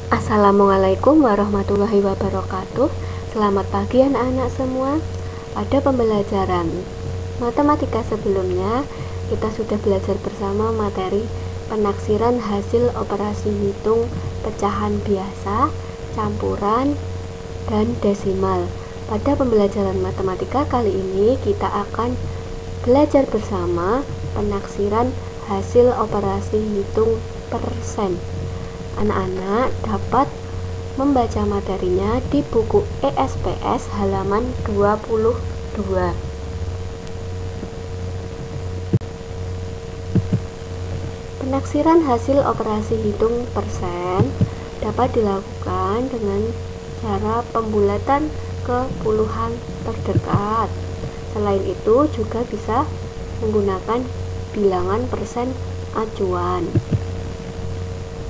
Assalamualaikum warahmatullahi wabarakatuh. Selamat pagi anak-anak semua. Pada pembelajaran matematika sebelumnya, kita sudah belajar bersama materi penaksiran hasil operasi hitung pecahan biasa, campuran, dan desimal. Pada pembelajaran matematika kali ini, kita akan belajar bersama penaksiran hasil operasi hitung persen. Anak-anak dapat membaca materinya di buku ESPS halaman 22. Penaksiran hasil operasi hitung persen dapat dilakukan dengan cara pembulatan ke puluhan terdekat. Selain itu juga bisa menggunakan bilangan persen acuan.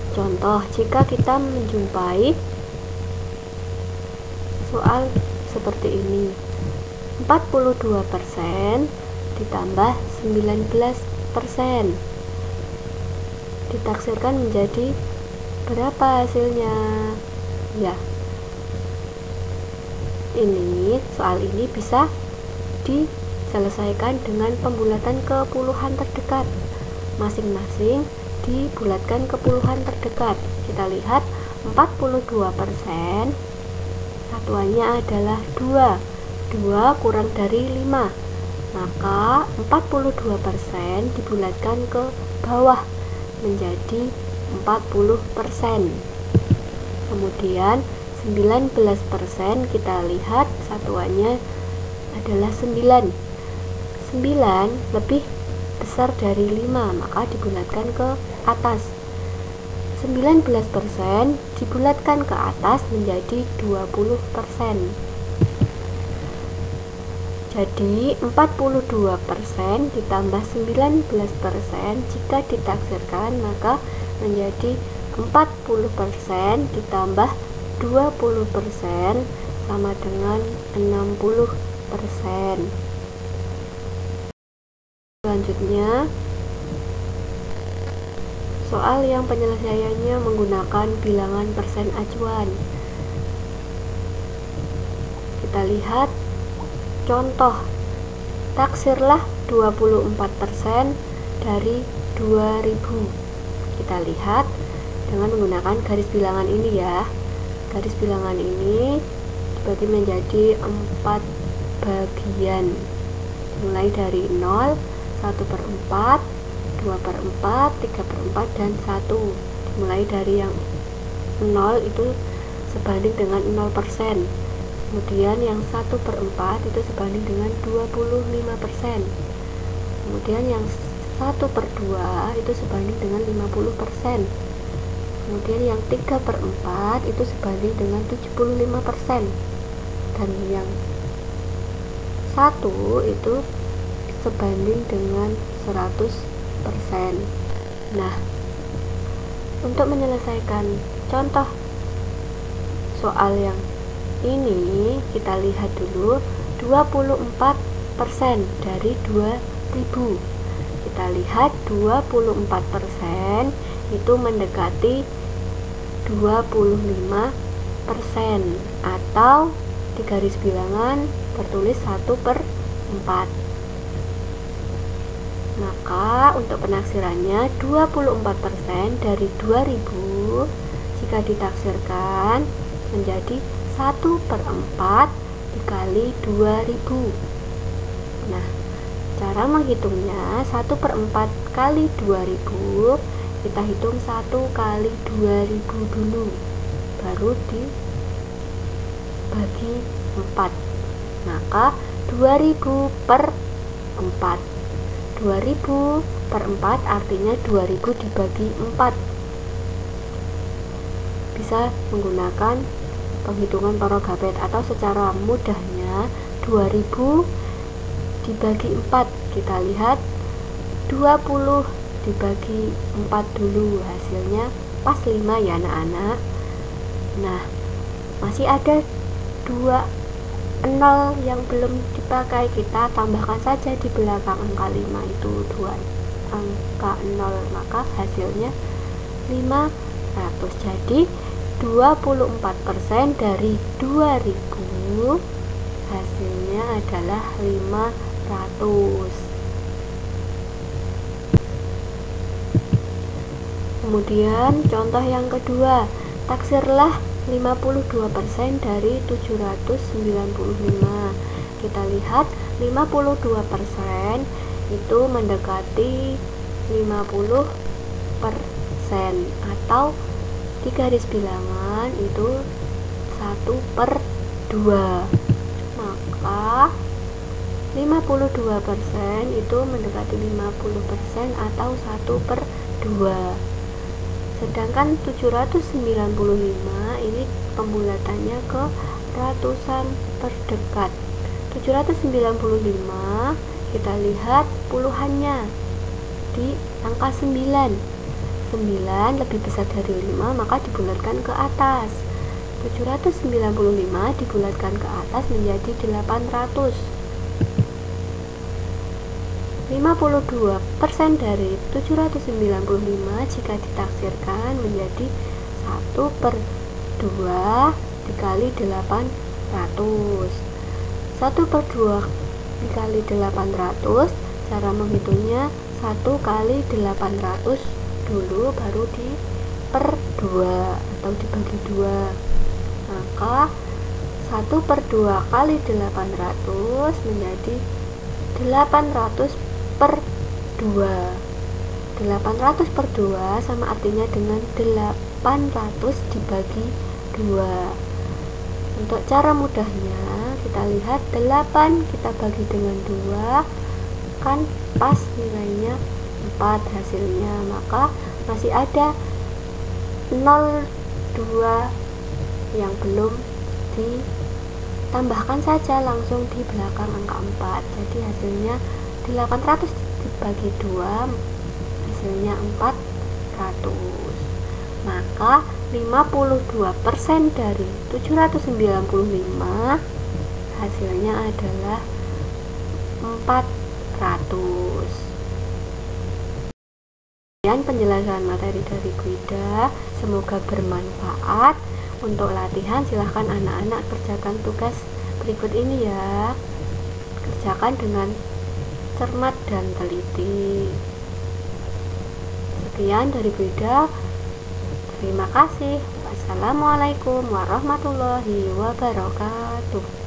Contoh, jika kita menjumpai soal seperti ini, 42% ditambah 19% ditaksirkan menjadi berapa hasilnya? Ya, ini soal ini bisa diselesaikan dengan pembulatan ke puluhan terdekat. Masing-masing dibulatkan ke puluhan terdekat. Kita lihat 42%, satuannya adalah 2 kurang dari 5, maka 42% dibulatkan ke bawah menjadi 40%. Kemudian 19% kita lihat satuannya adalah 9 lebih besar dari 5, maka dibulatkan ke atas. 19% dibulatkan ke atas menjadi 20%. Jadi 42% ditambah 19% jika ditaksirkan maka menjadi 40% ditambah 20% sama dengan 60%. Selanjutnya, soal yang penyelesaiannya menggunakan bilangan persen acuan. Kita lihat contoh, taksirlah 24% dari 2000. Kita lihat dengan menggunakan garis bilangan ini ya. Garis bilangan ini dibagi menjadi 4 bagian, mulai dari 0, 1/4, 2/4, 3/4, dan 1. Mulai dari yang 0 itu sebanding dengan 0%. Kemudian yang 1/4 itu sebanding dengan 25%. Kemudian yang 1/2 itu sebanding dengan 50%. Kemudian yang 3/4 itu sebanding dengan 75%. Dan yang 1 itu sebanding dengan 100%. Nah, untuk menyelesaikan contoh soal yang ini, kita lihat dulu 24% dari 2000. Kita lihat 24% itu mendekati 25%, atau di garis bilangan tertulis 1/4. Maka untuk penaksirannya 24% dari 2000 jika ditaksirkan menjadi 1/4 dikali 2000. Nah, cara menghitungnya 1/4 kali 2000, kita hitung 1 kali 2000 dulu, baru dibagi 4. Maka 2000/4. 2000/4 artinya 2000 dibagi 4. Bisa menggunakan penghitungan Torogapet, atau secara mudahnya 2000 dibagi 4. Kita lihat 20 dibagi 4 dulu, hasilnya pas 5 ya anak-anak. Nah, masih ada 2 0 yang belum dipakai, kita tambahkan saja di belakang angka 5 itu 2 angka 0, maka hasilnya 500. Jadi 24% dari 2000, hasilnya adalah 500. Kemudian contoh yang kedua, taksirlah 52% dari 795. Kita lihat 52% itu mendekati 50%, atau di garis bilangan itu 1/2. Maka 52% itu mendekati 50% atau 1/2. Sedangkan 795 ini pembulatannya ke ratusan terdekat. 795 kita lihat puluhannya di angka 9. 9 lebih besar dari 5, maka dibulatkan ke atas. 795 dibulatkan ke atas menjadi 800. 52% dari 795 jika ditaksirkan menjadi 1/2 dikali 800. 1/2 dikali 800, cara menghitungnya 1 kali 800 dulu, baru di per 2 atau dibagi 2. Maka 1/2 kali 800 menjadi 800/2. 800/2 sama artinya dengan 800 dibagi 2. Untuk cara mudahnya kita lihat 8 kita bagi dengan 2 kan pas nilainya 4 hasilnya, maka masih ada 0,2 yang belum ditambahkan saja langsung di belakang angka 4. Jadi hasilnya 800 dibagi 2 hasilnya 400. Maka 52% dari 795 hasilnya adalah 400. Sekian penjelasan materi dari Guida, semoga bermanfaat. Untuk latihan silahkan anak-anak kerjakan tugas berikut ini ya. Kerjakan dengan cermat dan teliti. Sekian dari Guida. Terima kasih. Wassalamualaikum warahmatullahi wabarakatuh.